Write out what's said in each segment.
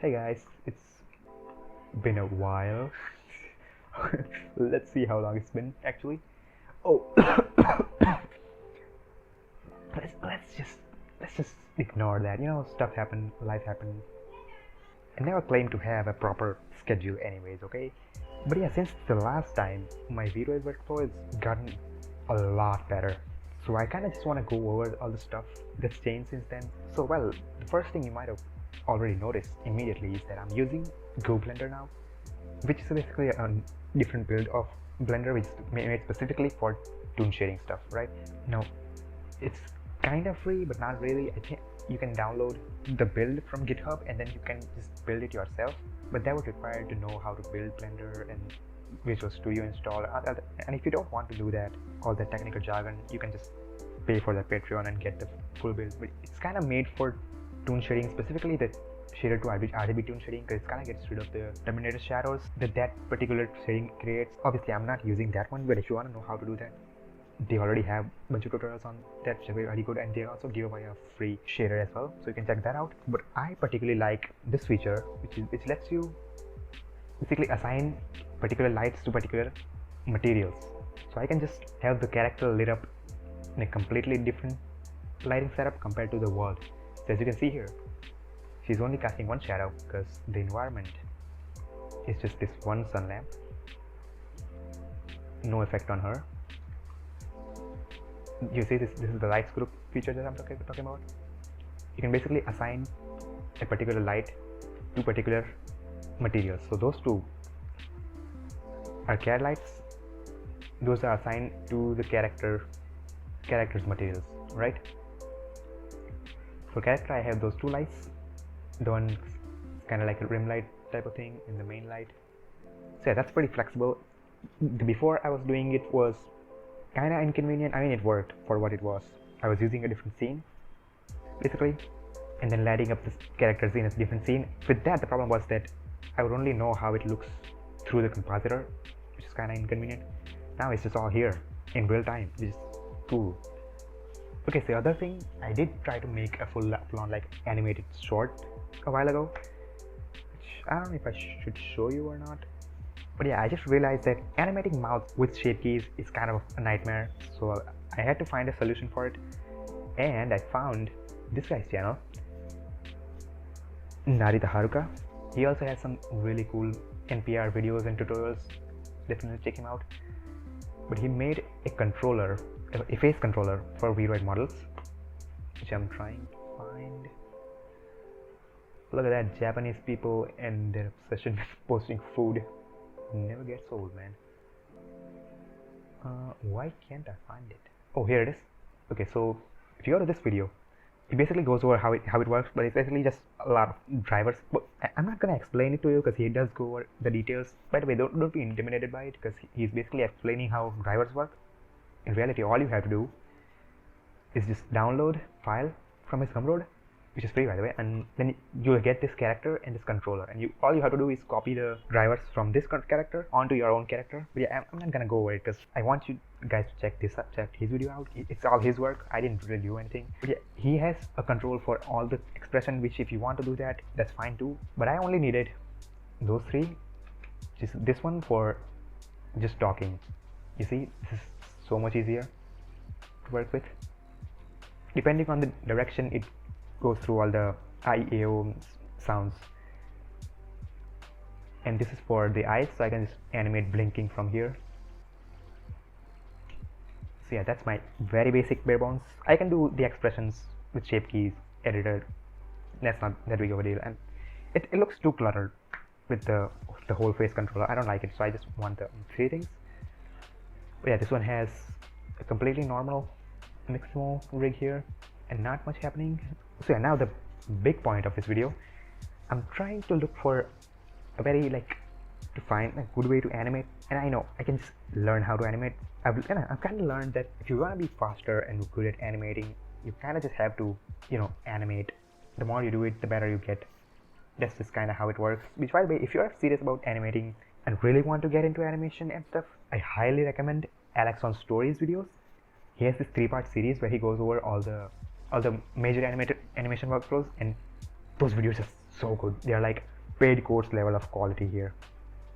Hey guys, it's been a while. Let's see how long it's been actually. Oh, let's just ignore that. You know, stuff happened, life happened. I never claimed to have a proper schedule, anyways. Okay, but yeah, since the last time, my video workflow has gotten a lot better. So I kind of just want to go over all the stuff that's changed since then. So well, the first thing you might have already noticed immediately is that I'm using GoosBlender now, which is basically a different build of Blender which is made specifically for toon shading stuff, right? Now, it's kind of free, but not really. I think you can download the build from GitHub and then you can just build it yourself, but that would require to know how to build Blender and Visual Studio install, and if you don't want to do that, all that technical jargon, you can just pay for the Patreon and get the full build. But it's kind of made for toon shading, specifically the shader to RGB toon shading, because it kind of gets rid of the dominated shadows that particular shading creates. Obviously I'm not using that one, but if you want to know how to do that, they already have a bunch of tutorials on that, which are very good, and they also give away a free shader as well, so you can check that out. But I particularly like this feature, which lets you basically assign particular lights to particular materials. So I can just have the character lit up in a completely different lighting setup compared to the world. So as you can see here, she's only casting one shadow because the environment is just this one sun lamp, no effect on her. You see, this is the lights group feature that I'm talking about. You can basically assign a particular light to particular materials. So those two are CAD lights, those are assigned to the character's materials, right? For character I have those two lights, the one kind of like a rim light type of thing and the main light. So yeah, that's pretty flexible. Before I was doing it was kind of inconvenient. I mean, it worked for what it was. I was using a different scene basically and then lighting up this character's in a different scene. With that, the problem was that I would only know how it looks through the compositor, which is kind of inconvenient. Now it's just all here in real time, which is cool. Okay, so the other thing, I did try to make a full-on like animated short a while ago, which I don't know if I should show you or not. But yeah, I just realized that animating mouths with shape keys is kind of a nightmare, so I had to find a solution for it, and I found this guy's channel, Narita Haruka. He also has some really cool NPR videos and tutorials, definitely check him out. But he made a controller, a face controller for Vroid models, which I'm trying to find. Look at that, Japanese people and their obsession with posting food never gets old, man. Why can't I find it? Oh, here it is. Okay, so if you go to this video, it basically goes over how it works, but it's basically just a lot of drivers. But I'm not gonna explain it to you because he does go over the details. By the way, don't be intimidated by it because he's basically explaining how drivers work. In reality, all you have to do is just download file from his Gumroad, which is free by the way, and then you'll get this character and this controller, and all you have to do is copy the drivers from this character onto your own character. But yeah, I'm not gonna go over it because I want you guys to check his video out. It's all his work. I didn't really do anything. But yeah, he has a control for all the expression, which if you want to do that, that's fine too. But I only needed those three. Just this one for just talking. You see, this is so much easier to work with. Depending on the direction it goes through all the ayyyyyy sounds, and this is for the eyes, so I can just animate blinking from here. So yeah, that's my very basic bare bones. I can do the expressions with shape keys editor. That's not that big of a deal, and it looks too cluttered with the whole face controller. I don't like it, so I just want the three things. But yeah, this one has a completely normal Mixamo rig here and not much happening. So yeah, now the big point of this video, I'm trying to look for a very to find a good way to animate, and I know I can just learn how to animate. I've kind of learned that if you want to be faster and good at animating, you kind of just have to, animate. The more you do it, the better you get. That's just kind of how it works. Which, by the way, if you're serious about animating and really want to get into animation and stuff, I highly recommend Alex on Stories videos. He has this 3-part series where he goes over all the major animation workflows, and those videos are so good. They are like paid course level of quality here.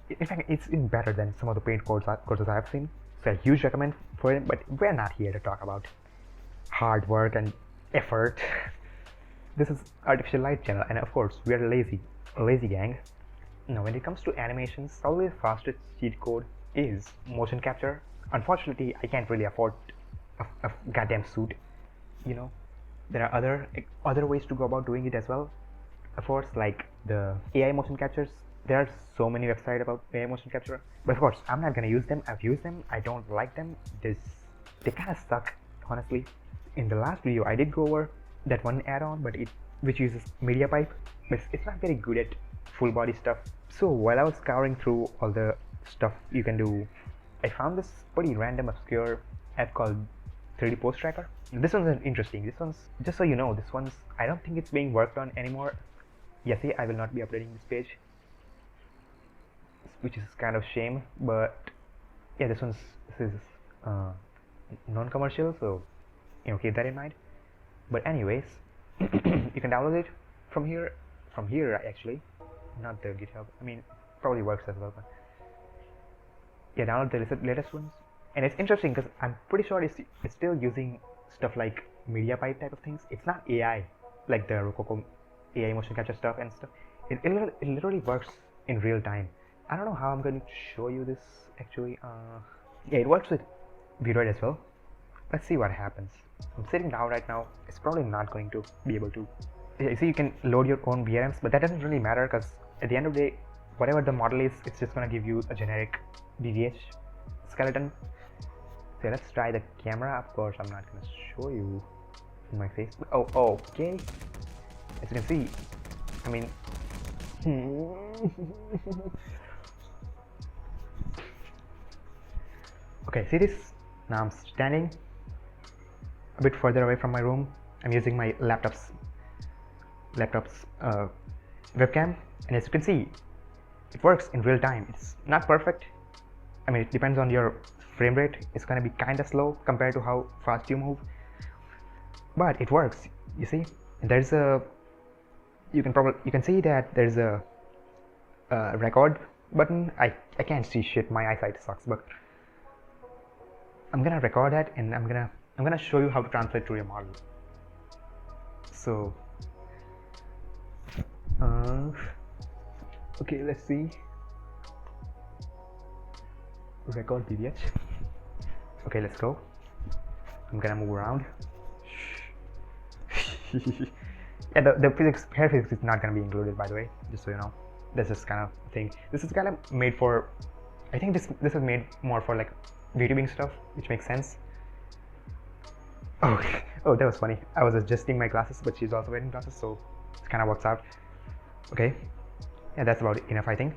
In fact, it's even better than some of the paid courses I've seen. So I huge recommend for it, but we're not here to talk about hard work and effort. This is Artificial Light channel, and of course we are a lazy gang. Now when it comes to animations, probably the fastest cheat code is motion capture. Unfortunately, I can't really afford a goddamn suit. You know, there are other ways to go about doing it as well. Of course, like the AI motion captures. There are so many websites about AI motion capture, but of course I'm not gonna use them. I've used them. I don't like them. They kind of suck, honestly. In the last video, I did go over that one add-on, but which uses media pipe, but it's not very good at full body stuff. So while I was scouring through all the stuff you can do, I found this pretty random obscure app called 3DPoseTracker. This one's interesting. This one's, just so you know, this one's, I don't think it's being worked on anymore. Yeah, see, I will not be updating this page, which is kind of shame, but yeah, this is non-commercial, so you know, keep that in mind. But anyways, you can download it from here actually, not the GitHub. I mean, probably works as well, but yeah, download the latest ones. And it's interesting because I'm pretty sure it's still using stuff like media pipe type of things. It's not AI like the Rokoko AI motion capture stuff and stuff. It literally works in real time. I don't know how I'm going to show you this actually. Yeah, it works with Vroid as well. Let's see what happens. I'm sitting down right now. It's probably not going to be able to. Yeah, you see, you can load your own VRMs, but that doesn't really matter because at the end of the day, whatever the model is, it's just going to give you a generic BVH skeleton. So let's try the camera. Of course, I'm not going to show you in my face. Oh, okay. As you can see, I mean, okay, see this? Now I'm standing a bit further away from my room. I'm using my laptop's webcam, and as you can see, it works in real time. It's not perfect. I mean, it depends on your frame rate. It's gonna be kind of slow compared to how fast you move, but it works. You see, and there's a you can see that there's a record button. I can't see shit. My eyesight sucks, but I'm gonna record that, and I'm gonna show you how to translate to your model. So okay, let's see. Record BVH. Okay, let's go. I'm gonna move around. Yeah, the hair physics is not gonna be included, by the way, just so you know. This is kind of thing. This is kind of made for, I think this is made more for like VTubing stuff, which makes sense. Oh, that was funny. I was adjusting my glasses, but she's also wearing glasses, so it kind of works out. Okay, yeah, that's about enough, I think.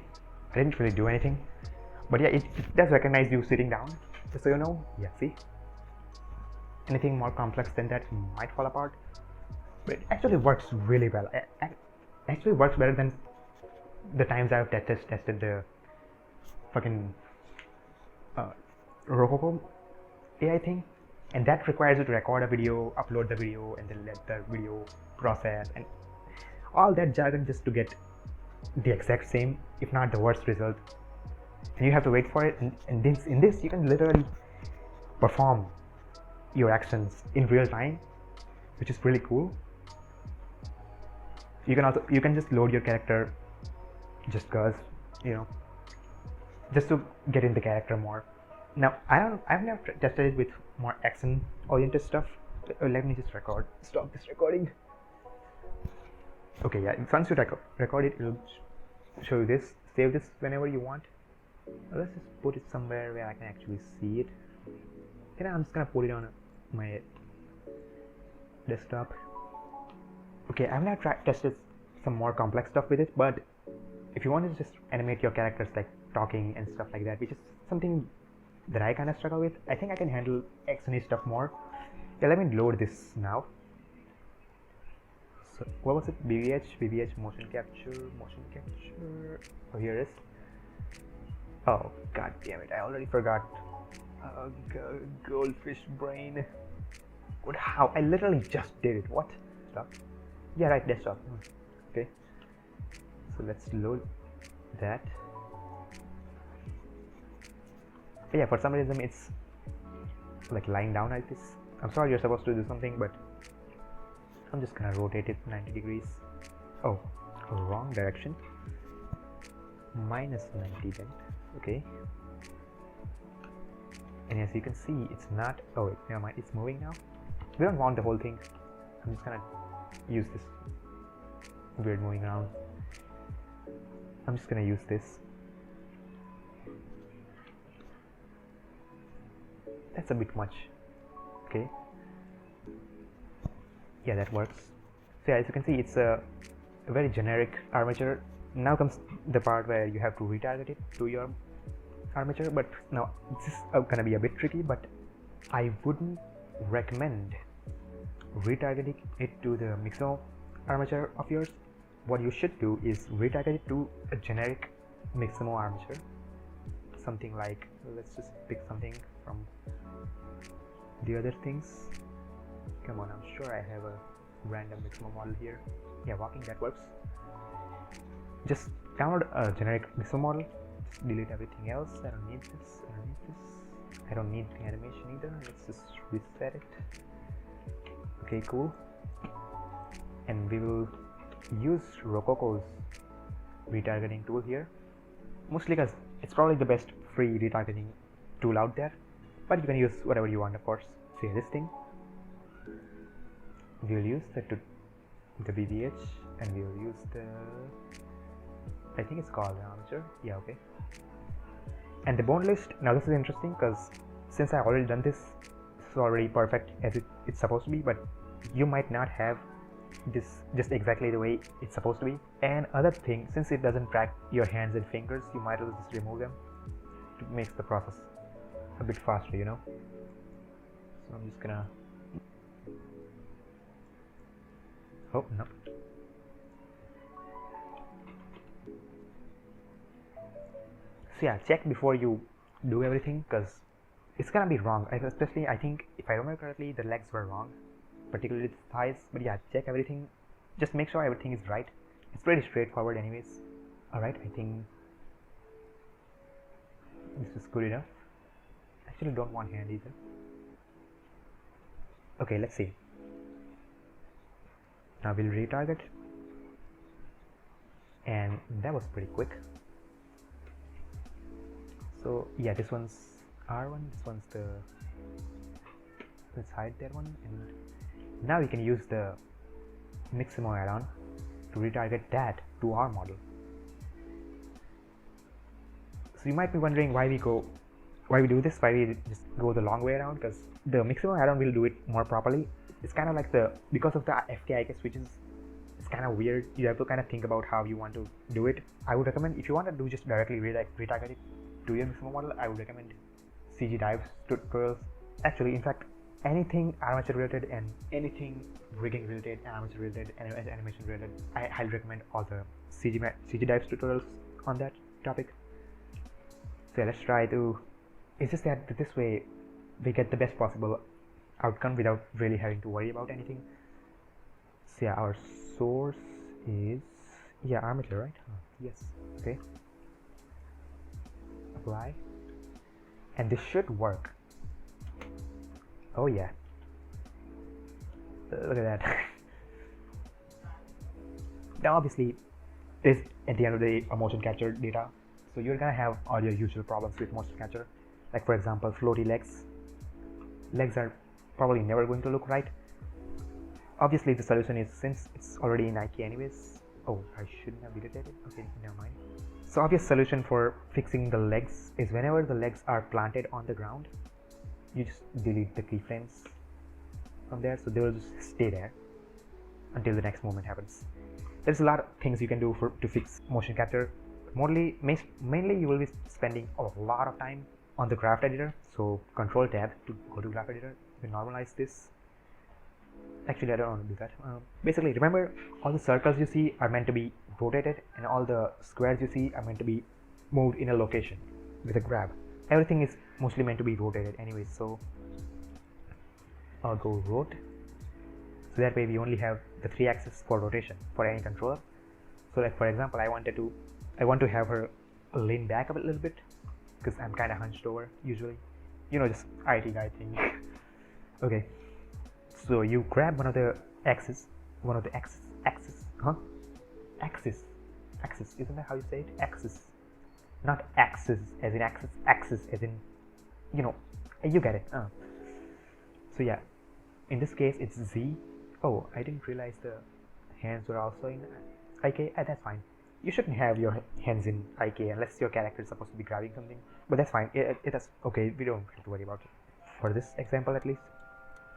I didn't really do anything, but yeah, it does recognize you sitting down, just so you know. Yeah, see, anything more complex than that might fall apart, but it actually works really well. It actually works better than the times I've tested the fucking Rokoko AI thing, and that requires you to record a video, upload the video, and then let the video process and all that jargon just to get the exact same, if not the worst result. And you have to wait for it, and in this you can literally perform your actions in real time, which is really cool. You can just load your character just cause, you know, just to get in the character more. Now I've never tested it with more action oriented stuff. Let me just stop this recording. Okay, yeah, once you record it, it'll show you this. Save this whenever you want. Let's just put it somewhere where I can actually see it. Okay, I'm just gonna put it on my desktop. Okay, I've now tested some more complex stuff with it, but if you want to just animate your characters like talking and stuff like that, which is something that I kind of struggle with, I think I can handle actiony stuff more. Yeah, let me load this now. So what was it? BVH motion capture. Oh, here it is. Oh, god damn it, I already forgot. Goldfish brain. What? How? I literally just did it. What? Stop. Yeah, right, desktop. Okay. So let's load that. But yeah, for some reason it's like lying down like this. I'm sorry, you're supposed to do something, but I'm just gonna rotate it 90 degrees. Oh, wrong direction. Minus 90 then. Okay. And as you can see, it's not. Oh wait, never mind. It's moving now. We don't want the whole thing. I'm just gonna use this weird moving around. I'm just gonna use this. That's a bit much. Okay. Yeah, that works. So yeah, as you can see, it's a very generic armature. Now comes the part where you have to retarget it to your armature, but now this is gonna be a bit tricky, but I wouldn't recommend retargeting it to the Mixamo armature of yours. What you should do is retarget it to a generic Mixamo armature. Something like, let's just pick something from the other things. Come on, I'm sure I have a random Mixamo model here. Yeah, walking, that works. Just download a generic Mixamo model. Just delete everything else. I don't need this. I don't need this. I don't need the animation either. Let's just reset it. Okay, cool. And we will use Rokoko's retargeting tool here, mostly because it's probably the best free retargeting tool out there, but you can use whatever you want, of course. So yeah, this thing, we'll use the BBH, and we'll use the, I think it's called an armature. Yeah, okay. And the bone list, now this is interesting because since I already done this, it's already perfect as it's supposed to be, but you might not have this just exactly the way it's supposed to be. And other thing, since it doesn't track your hands and fingers, you might as well just remove them to make the process a bit faster, you know. So I'm just gonna, oh no, so yeah, check before you do everything, because it's gonna be wrong. Especially, I think if I remember correctly, the legs were wrong, particularly the thighs. But yeah, check everything, just make sure everything is right. It's pretty straightforward anyways. Alright, I think this is good enough. Actually don't want hand either. Okay, let's see. Now we'll retarget, and that was pretty quick. So yeah, this one's R1, this one's the, let's hide that one, and now we can use the Mixamo add-on to retarget that to our model. So you might be wondering why we do this, why we just go the long way around, because the Mixamo add-on will do it more properly. It's kind of like because of the FKIK switches, it's kind of weird. You have to kind of think about how you want to do it. I would recommend, if you want to do just directly retarget it to your Mixamo model, I would recommend CGDive tutorials. Actually, in fact, anything armature related and anything rigging related, armature related, and animation related, I highly recommend all the CGDive tutorials on that topic. So yeah, let's try to, it's just that this way we get the best possible outcome without really having to worry about anything. So yeah, our source is, yeah, armature, right? Yes. Okay, apply, and this should work. Oh yeah, look at that. Now obviously this at the end of the day a motion capture data, so you're gonna have all your usual problems with motion capture, like for example floaty legs are probably never going to look right. Obviously the solution is, since it's already in IK anyways, oh, I shouldn't have deleted it. Okay, never mind. So obvious solution for fixing the legs is whenever the legs are planted on the ground, you just delete the keyframes from there, so they will just stay there until the next movement happens. There's a lot of things you can do to fix motion capture. Mainly you will be spending a lot of time on the graph editor, so Control Tab to go to graph editor. You normalize this. Actually, I don't want to do that. Basically, remember, all the circles you see are meant to be rotated, and all the squares you see are meant to be moved in a location with a grab. Everything is mostly meant to be rotated anyway, so I'll go rot, so that way we only have the 3 axes for rotation for any controller. So like for example, I want to have her lean back a little bit because I'm kind of hunched over usually, just IT guy thing. Okay, so you grab one of the axes, axis, isn't that how you say it? Axis, not axis as in axis as in, you get it. So yeah, in this case it's Z. Oh, I didn't realize the hands were also in IK. That's fine. You shouldn't have your hands in IK unless your character is supposed to be grabbing something, but that's fine. That's okay. We don't have to worry about it for this example at least.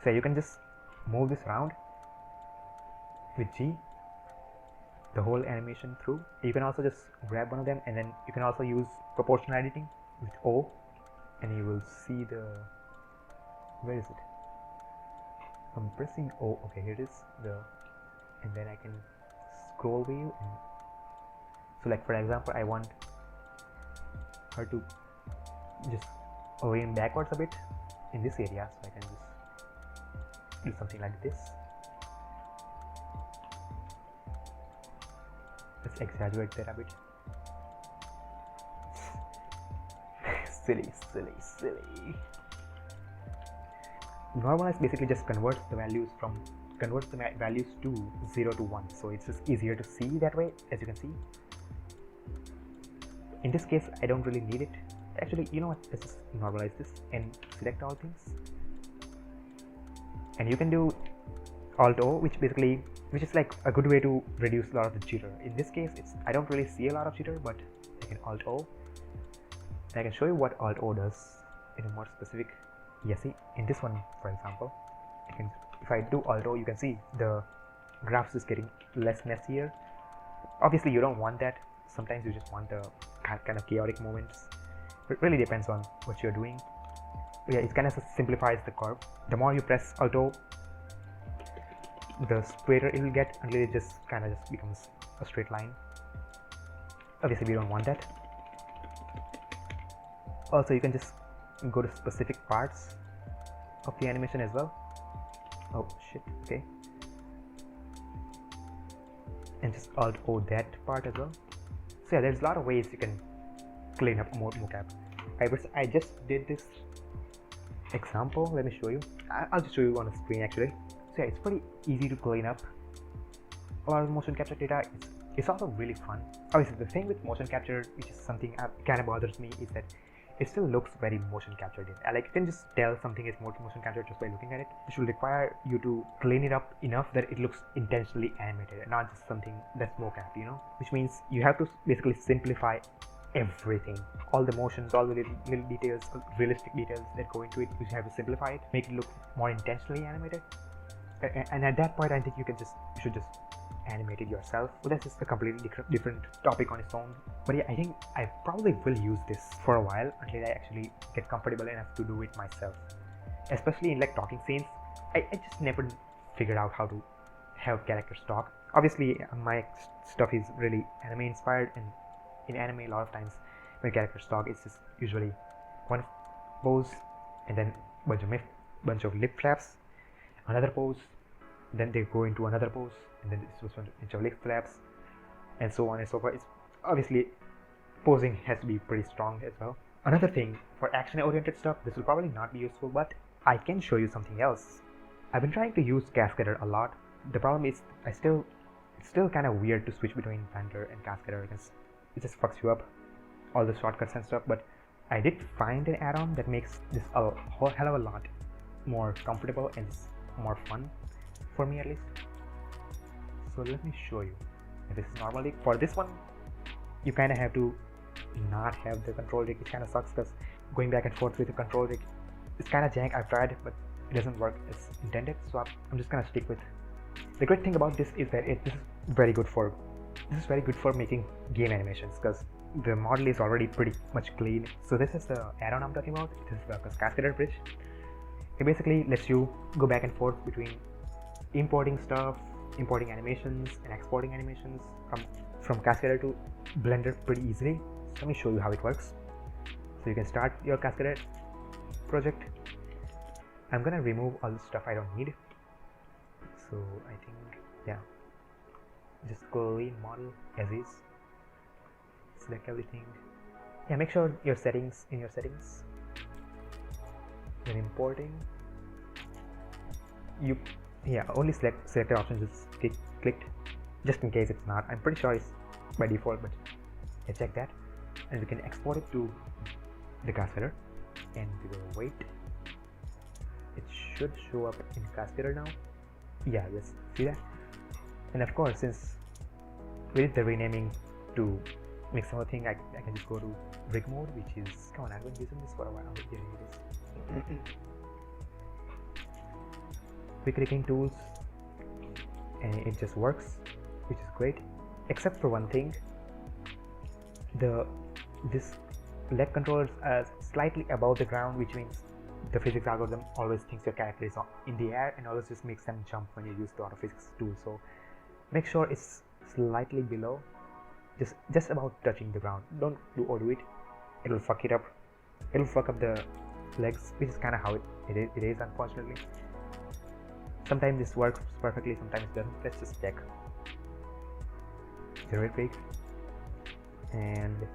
So you can just move this around with G, the whole animation through. You can also just grab one of them, and then you can also use proportional editing with O, and you will see the, where is it? I'm pressing O. Okay, here it is. And then I can scroll wheel, and so like for example, I want her to just lean backwards a bit in this area, so I can just do something like this. Let's exaggerate that a bit. silly. Normalize basically just converts the values to 0 to 1, so it's just easier to see that way, as you can see. In this case, I don't really need it. Actually, you know what? Let's just normalize this and select all things. And you can do Alt O, which is like a good way to reduce a lot of the jitter. In this case, I don't really see a lot of jitter, but I can Alt O. And I can show you what Alt O does in a more specific. Yeah, see, in this one, for example, if I do Alt O, you can see the graphs is getting less messier. Obviously, you don't want that. Sometimes you just want the kind of chaotic moments. It really depends on what you're doing. But yeah, it kind of simplifies the curve. The more you press Alt O, the straighter it will get until it just becomes a straight line. Obviously, we don't want that. Also, you can just go to specific parts of the animation as well. Oh shit, okay. And just Alt O that part as well. So yeah, there's a lot of ways you can clean up mocap. I just did this example. Let me show you. I'll just show you on the screen actually. So yeah, it's pretty easy to clean up a lot of motion capture data. It's also really fun. Obviously, the thing with motion capture, which is something that kind of bothers me, is that it still looks very motion captured in. Like, you can just tell something is motion captured just by looking at it. It should require you to clean it up enough that it looks intentionally animated and not just something that's mocap, which means you have to basically simplify everything, all the motions, all the little details, realistic details that go into it. You have to simplify it, make it look more intentionally animated. And at that point, I think you should just animate it yourself. Well, that's just a completely different topic on its own. But yeah, I think I probably will use this for a while until I actually get comfortable enough to do it myself. Especially in like talking scenes, I just never figured out how to have characters talk. Obviously, my stuff is really anime inspired, and in anime, a lot of times when characters talk, it's just usually one pose and then bunch of lip flaps, another pose, then they go into another pose, and then this was a bunch of lip flaps, and so on and so forth. Obviously, posing has to be pretty strong as well. Another thing, for action-oriented stuff, this will probably not be useful, but I can show you something else. I've been trying to use Cascadeur a lot. The problem is, it's still kind of weird to switch between Blender and Cascadeur because it just fucks you up, all the shortcuts and stuff. But I did find an add-on that makes this a whole hell of a lot more comfortable and more fun, for me at least. So let me show you. This is normally, for this one, you kind of have to not have the control rig, which kind of sucks because going back and forth with the control rig, it's kind of jank. I've tried, but it doesn't work as intended, so I'm just gonna stick with. The great thing about this is that this is very good for making game animations because the model is already pretty much clean. So this is the add-on I'm talking about. This is the Cascadeur Bridge. It basically lets you go back and forth between importing stuff, importing animations, and exporting animations from Cascadeur to Blender pretty easily. So let me show you how it works. So you can start your Cascadeur project. I'm gonna remove all the stuff I don't need. So I think, yeah. just clean model as is, select everything. Yeah, make sure your settings when importing you only selected options is clicked, just in case it's not. I'm pretty sure it's by default, but yeah, check that. And we can export it to the Cascadeur, and we will wait. It should show up in Cascadeur now. Yeah, yes, see that? And of course, since we did the renaming to make some other thing, I can just go to rig mode, which is, come on, I've been using this for a while. Here it is. Quick rigging tools, and it just works, which is great, except for one thing. This leg controllers are slightly above the ground, which means the physics algorithm always thinks your character is in the air and always just makes them jump when you use the auto physics tool. So make sure it's slightly below, just about touching the ground. Don't overdo it, it'll fuck it up. It'll fuck up the legs, which is kind of how it is, unfortunately. Sometimes this works perfectly, sometimes it doesn't. Let's just check. Zero rig, and let's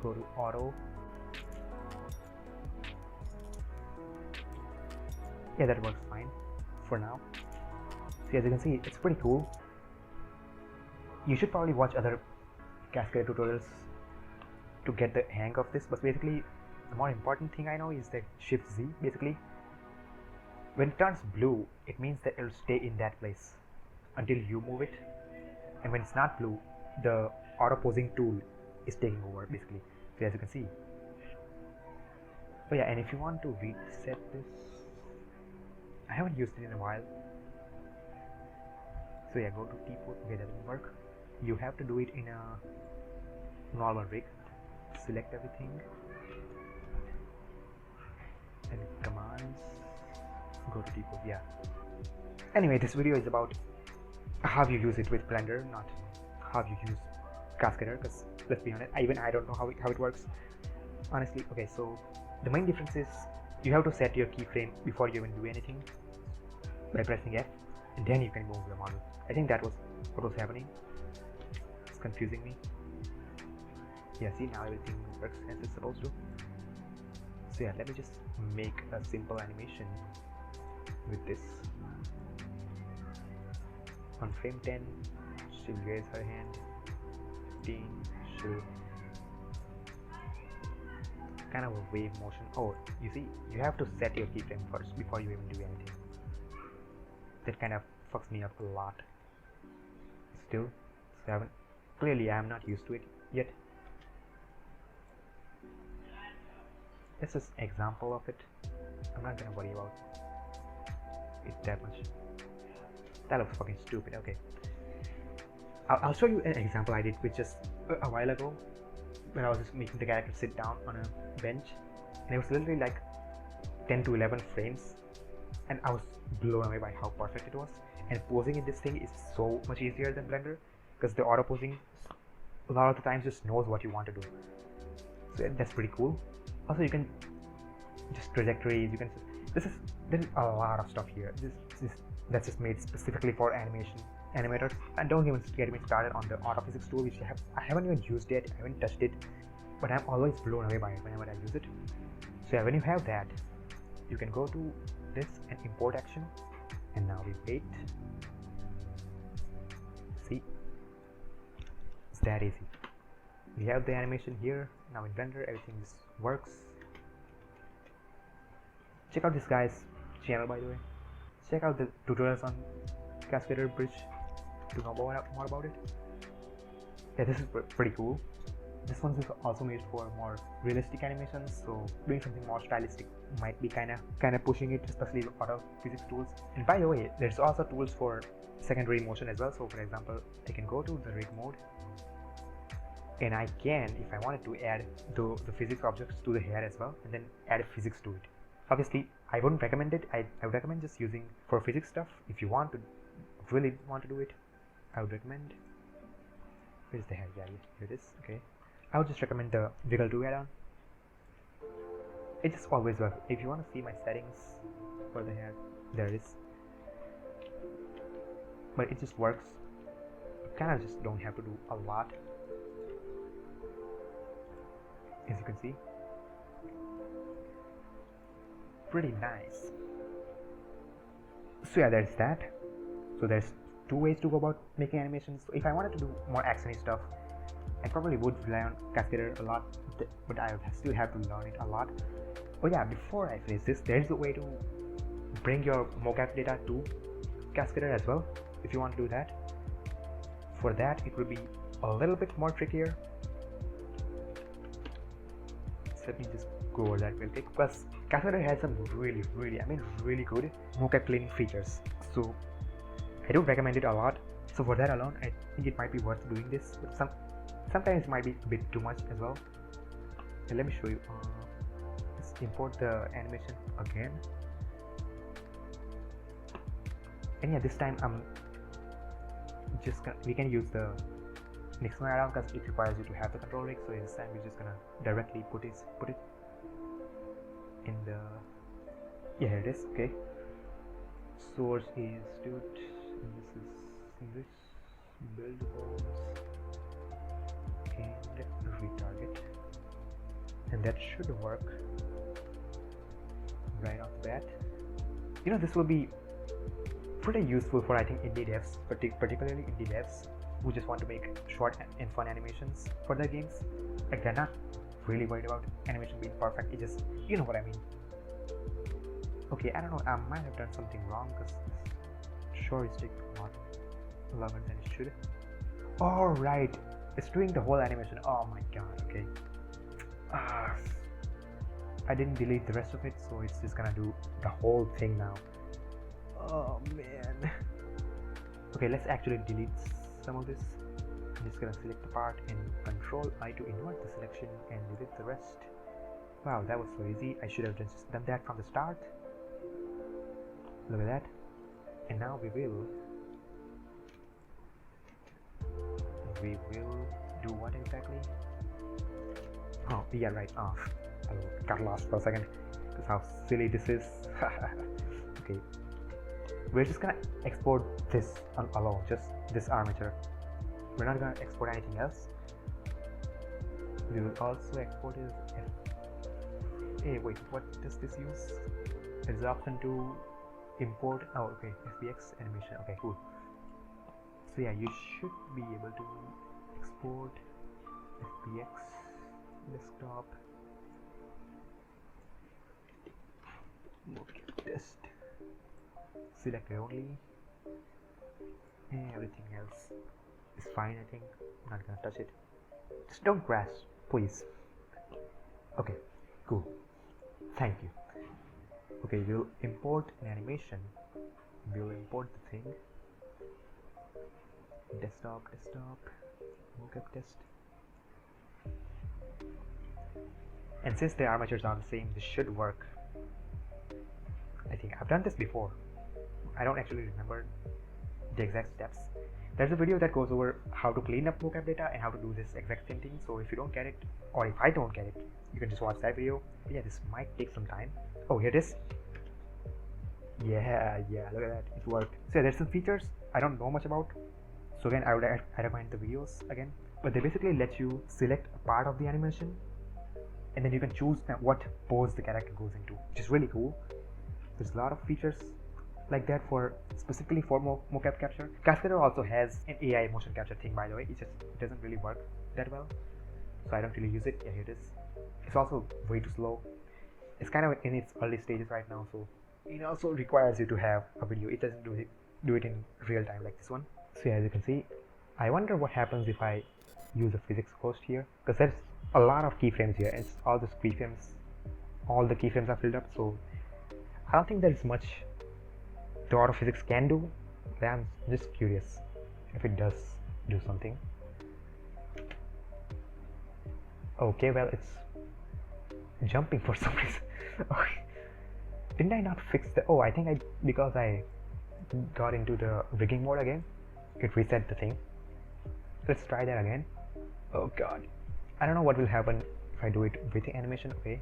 go to auto. Yeah, that works fine for now. So as you can see, it's pretty cool. You should probably watch other Cascadeur tutorials to get the hang of this, but basically the more important thing I know is that Shift Z. Basically, when it turns blue, it means that it'll stay in that place until you move it, and when it's not blue, the auto posing tool is taking over, basically. So as you can see. Oh yeah, and if you want to reset this, I haven't used it in a while. So yeah, go to T-pose. Okay, that didn't work. You have to do it in a normal rig. Select everything and commands. Go to T-pose. Yeah. Anyway, this video is about how you use it with Blender, not how you use Cascadeur. Because let's be honest, even I don't know how it works, honestly. Okay, so the main difference is you have to set your keyframe before you even do anything by pressing F, and then you can move the model. I think that was what was happening. It's confusing me. Yeah, see, now everything works as it's supposed to. So yeah, let me just make a simple animation with this. On frame 10, she'll raise her hand. 15, she'll kind of a wave motion. Oh, you see, you have to set your keyframe first before you even do anything. That kind of fucks me up a lot. Still, clearly I am not used to it yet. This is an example of it. I'm not gonna worry about it that much. That looks fucking stupid. Okay, I'll show you an example I did with just a while ago, when I was just making the character sit down on a bench, and it was literally like 10 to 11 frames, and I was blown away by how perfect it was. And posing in this thing is so much easier than Blender, because the auto posing a lot of the times just knows what you want to do. So that's pretty cool. Also, you can just trajectories. You can there's a lot of stuff here. That's just made specifically for animators. And don't even get me started on the auto physics tool, which I haven't even used yet. I haven't touched it, but I'm always blown away by it whenever I use it. So yeah, when you have that, you can go to this and import action, and now we wait. See, it's that easy. We have the animation here. Now in Blender, everything just works. Check out this guy's channel, by the way. Check out the tutorials on Cascadeur Bridge to know more about it. Yeah, this is pretty cool. This one is also made for more realistic animations, so doing something more stylistic might be kind of pushing it, especially with auto physics tools. And by the way, there's also tools for secondary motion as well. So for example, I can go to the rig mode, and I can, if I wanted to, add the physics objects to the hair as well, and then add physics to it. Obviously, I wouldn't recommend it. I would recommend just using for physics stuff. If you really want to do it, I would recommend. Where's the hair? Yeah, here it is. Okay. I would just recommend the Wiggle 2 add-on. It just always works. If you want to see my settings for the hair, there it is. but it just works. Kind of just don't have to do a lot, as you can see. Pretty nice. So yeah, there's that. So there's two ways to go about making animations. So if I wanted to do more actiony stuff, I probably would rely on Cascadeur a lot, but I still have to learn it a lot. Oh yeah, before I finish this, there's a way to bring your mocap data to Cascadeur as well, if you want to do that. For that, it will be a little bit more trickier. So let me just go over that real quick, because Cascadeur has some really good mocap cleaning features. So I do recommend it a lot. So for that alone, I think it might be worth doing this. But sometimes it might be a bit too much as well. And let me show you. Let's import the animation again. And yeah, this time we can use the Nixon add-on because it requires you to have the control rig. So this time we're just gonna directly put it in the, yeah, here it is. Okay, source is dude, and this is English, build homes and retarget, and that should work right off the bat. You know, this will be pretty useful for, I think, indie devs, particularly indie devs who just want to make short and fun animations for their games. Like, they're not really worried about animation being perfect. It just, you know what I mean. Okay, I don't know, I might have done something wrong because sure it's taking a lot longer than it should. Alright, it's doing the whole animation. Oh my god, okay. I didn't delete the rest of it, so it's just gonna do the whole thing now. Oh man. Okay, let's actually delete some of this. I'm just gonna select the part and Control I to invert the selection and delete the rest. Wow, that was so easy. I should have just done that from the start. Look at that. And now we will do what exactly? Oh yeah, right. Oh, I got lost for a second because how silly this is. Okay, we're just gonna export this alone, just this armature. We're not gonna export anything else. We will also export it as hey, wait, what does this use? There's the option to import. Oh, okay, FBX animation. Okay, cool. So yeah, you should be able to export FBX desktop. Mocap test. Select it only. And everything else is fine, I think. I'm not gonna touch it. Just don't crash, please. Okay, cool. Thank you. Okay, we'll import an animation. We'll import the thing. Desktop, mocap test. And since the armatures are the same, this should work. I think I've done this before. I don't actually remember the exact steps. There's a video that goes over how to clean up mocap data and how to do this exact same thing. So if you don't get it, or if I don't get it, you can just watch that video. But yeah, this might take some time. Oh, here it is. Yeah, look at that, it worked. So yeah, there's some features I don't know much about. So again, I recommend the videos again. But they basically let you select a part of the animation, and then you can choose what pose the character goes into, which is really cool. There's a lot of features like that for specifically for mocap capture. Cascadeur also has an AI motion capture thing, by the way. It doesn't really work that well, so I don't really use it. Yeah, here it is. It's also way too slow. It's kind of in its early stages right now, so it also requires you to have a video. It doesn't do it in real time like this one. So yeah, as you can see, I wonder what happens if I use a physics host here, because there's a lot of keyframes here. It's all the keyframes, all the keyframes are filled up, so I don't think there's much the auto physics can do. But I'm just curious if it does do something. Okay, well, it's jumping for some reason. Okay. Didn't I not fix the, oh, I think because I got into the rigging mode again, it reset the thing. Let's try that again. Oh god, I don't know what will happen if I do it with the animation. Okay,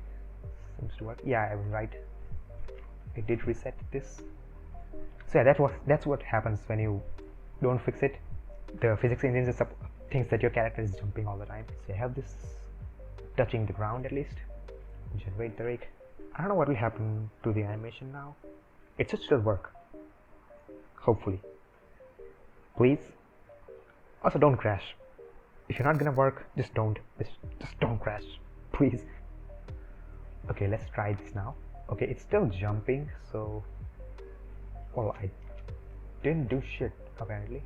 seems to work. Yeah, I was right, it did reset this. So yeah, that's what happens when you don't fix it. The physics engine thinks that your character is jumping all the time. So I have this touching the ground at least. Generate the rig. I don't know what will happen to the animation now. It should still work. Hopefully. Please. Also, don't crash. If you're not gonna work, just don't crash. Please. Okay, let's try this now. Okay, it's still jumping, so well, I didn't do shit apparently.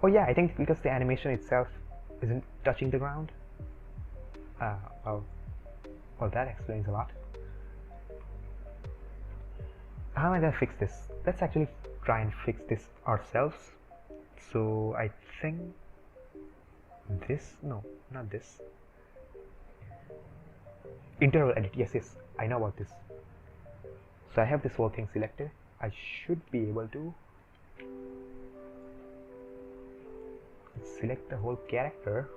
Oh yeah, I think because the animation itself isn't touching the ground. Well, that explains a lot. How am I gonna fix this? Let's actually try and fix this ourselves. So I think this, no, not this. Interval edit, yes, I know about this. So I have this whole thing selected. I should be able to select the whole character.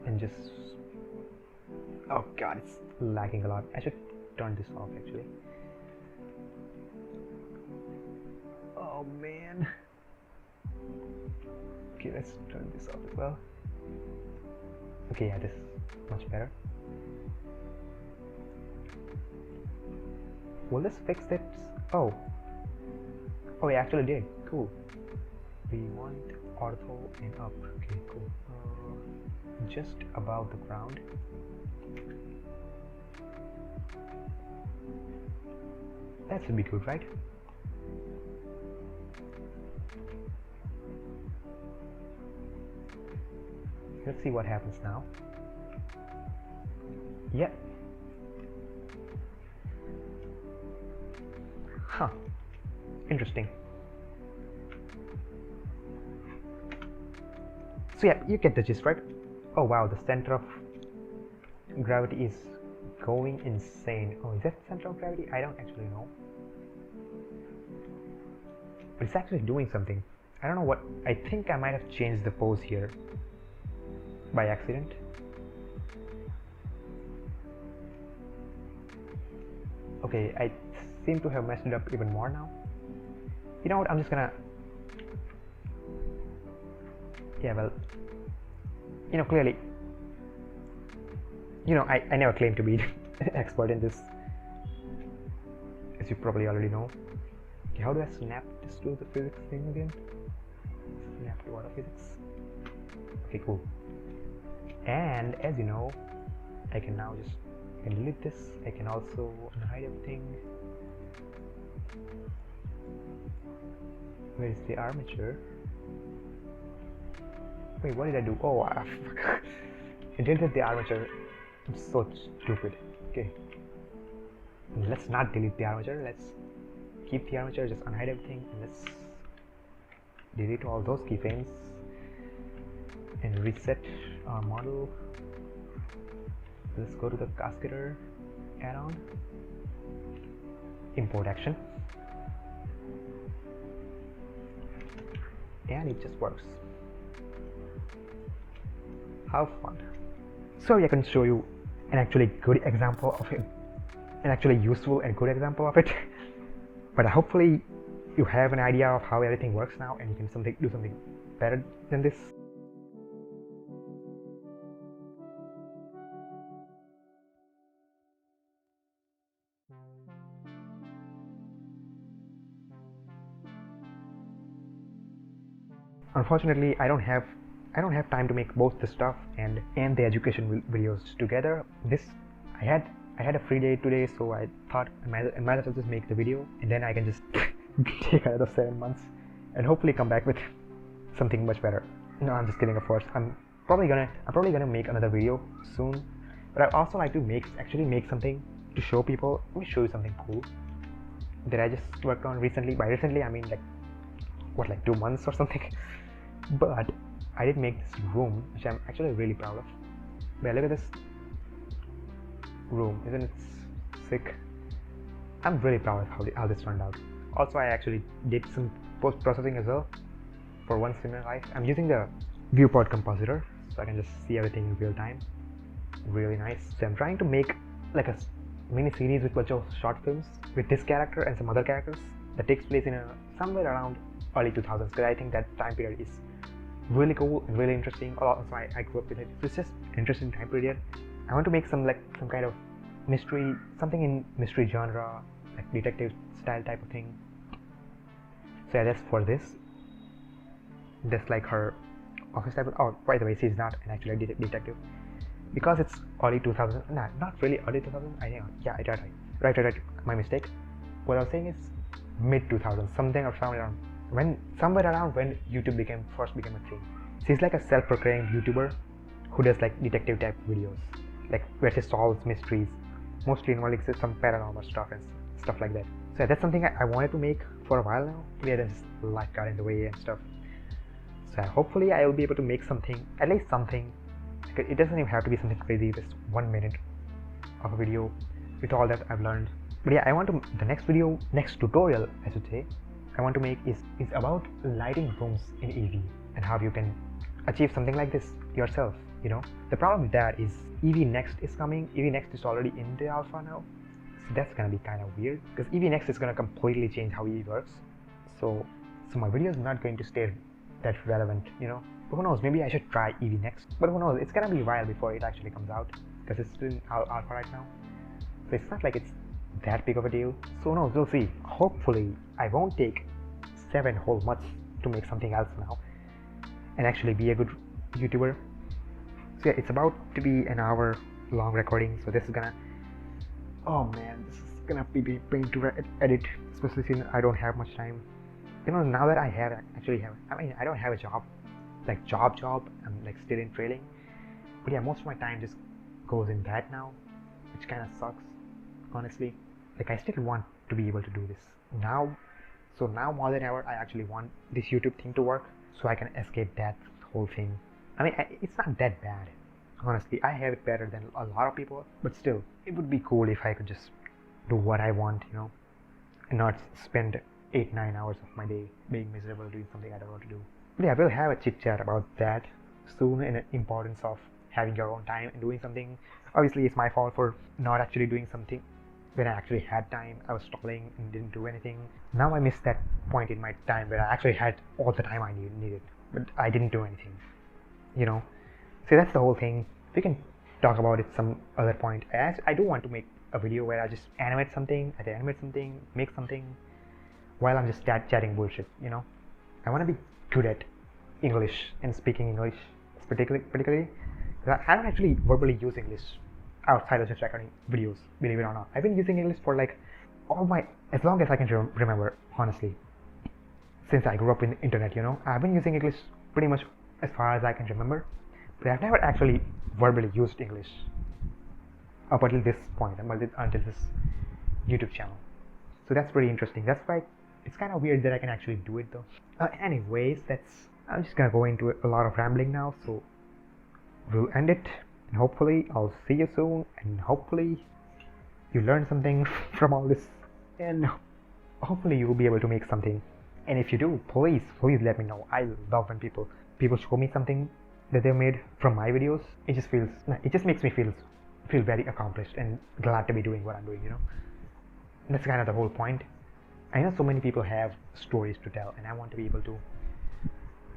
And just, oh god, it's lagging a lot. I should turn this off actually. Oh man. Okay, let's turn this off as well. Okay, yeah, this is much better. Will this fix it? Oh, we actually did. Cool. We want ortho and up. Okay, cool. Just above the ground. That should be good, right? Let's see what happens now. Yep. Huh. Interesting. So yeah, you get the gist, right? Oh wow, the center of gravity is going insane. Oh, is that center of gravity? I don't actually know. But it's actually doing something. I don't know what. I think I might have changed the pose here by accident. Okay, I seem to have messed it up even more now. You know what, I'm just gonna, yeah, well, you know, clearly, you know, I never claimed to be an expert in this, as you probably already know. Okay, how do I snap this to the physics thing again? Snap to auto physics. Okay, cool. And as you know, I can now just delete this. I can also hide everything. Where is the armature? Wait, what did I do? Oh, I deleted the armature. I'm so stupid. Okay, let's not delete the armature. Let's keep the armature, just unhide everything, and let's delete all those keyframes and reset our model. Let's go to the Cascadeur add-on, import action, and it just works. How fun. So I can show you an actually good example of it, an actually useful and good example of it. But hopefully you have an idea of how everything works now, and you can do something better than this. Unfortunately, I don't have time to make both the stuff and the education videos together. I had a free day today, so I thought I might as well just make the video, and then I can just take another 7 months and hopefully come back with something much better. No, I'm just kidding, of course. I'm probably gonna make another video soon, but I also like to actually make something to show people. Let me show you something cool that I just worked on recently. By recently, I mean like 2 months or something. But I did make this room, which I'm actually really proud of. But look at this room, isn't it sick? I'm really proud of how this turned out. Also, I actually did some post-processing as well for once in my life. I'm using the viewport compositor, so I can just see everything in real time. really nice. So I'm trying to make like a mini series with a bunch of short films with this character and some other characters that takes place in somewhere around early 2000s, because I think that time period is really cool and really interesting. Also, I grew up with it. It's just an interesting time period. I want to make some kind of mystery, something in mystery genre, like detective style type of thing. So yeah, that's for this. That's like her office type of, oh, by the way, she's not an actual detective, because it's early 2000s. Nah, not really early 2000s. I think, yeah, right. My mistake. What I was saying is mid 2000s, something or somewhere around when YouTube first became a thing. She's like a self-proclaimed YouTuber who does like detective type videos, like where she solves mysteries, mostly involving some paranormal stuff and stuff like that. So yeah, that's something I wanted to make for a while now. Yeah, then life got in the way and stuff. So hopefully I will be able to make something, at least something. It doesn't even have to be something crazy, just 1 minute of a video with all that I've learned. But yeah, I want to, the next tutorial I should say, I want to make is about lighting rooms in Eevee and how you can achieve something like this yourself, you know. The problem with that is Eevee Next is coming. Eevee Next is already in the alpha now, so that's gonna be kind of weird, because Eevee Next is gonna completely change how Eevee works. So my video is not going to stay that relevant, you know. But who knows, maybe I should try Eevee Next. But who knows, it's gonna be a while before it actually comes out, because it's still in alpha right now. So it's not like it's that big of a deal. So no, we'll see. Hopefully I won't take 7 whole months to make something else now and actually be a good YouTuber. So yeah, it's about to be an hour long recording, so this is gonna, oh man, this is gonna be pain to edit, especially since I don't have much time. You know, now that I don't have a job, like job, I'm like still in trailing. But yeah, most of my time just goes in that now, which kind of sucks, honestly. Like, I still want to be able to do this now. So now more than ever, I actually want this YouTube thing to work, so I can escape that whole thing. I mean, it's not that bad, honestly. I have it better than a lot of people, but still, it would be cool if I could just do what I want, you know, and not spend 8-9 hours of my day being miserable doing something I don't want to do. But yeah, we'll have a chit chat about that soon, and the importance of having your own time and doing something. Obviously, it's my fault for not actually doing something when I actually had time. I was stalling and didn't do anything. Now I missed that point in my time where I actually had all the time I needed, but I didn't do anything, you know. So that's the whole thing. We can talk about it some other point. I do want to make a video where I just animate something, make something while I'm just chatting bullshit, you know. I want to be good at English and speaking English, particularly. I don't actually verbally use English outside of just recording videos, believe it or not. I've been using English for like as long as I can remember, honestly. Since I grew up in the internet, you know, I've been using English pretty much as far as I can remember, but I've never actually verbally used English up until this point, until this YouTube channel. So that's pretty interesting. That's why it's kind of weird that I can actually do it though. Anyways, I'm just gonna go into a lot of rambling now, so we'll end it. And hopefully I'll see you soon, and hopefully you learn something from all this, and hopefully you will be able to make something. And if you do, please let me know. I love when people show me something that they made from my videos. It just makes me feel very accomplished and glad to be doing what I'm doing, you know. And that's kind of the whole point. I know so many people have stories to tell, and I want to be able to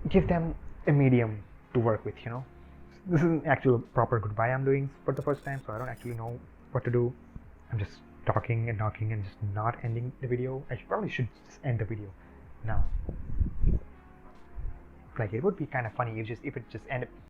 give them a medium to work with, you know. This is an actual proper goodbye I'm doing for the first time, so I don't actually know what to do. I'm just talking and just not ending the video. I probably should just end the video now. Like, it would be kind of funny if it just ended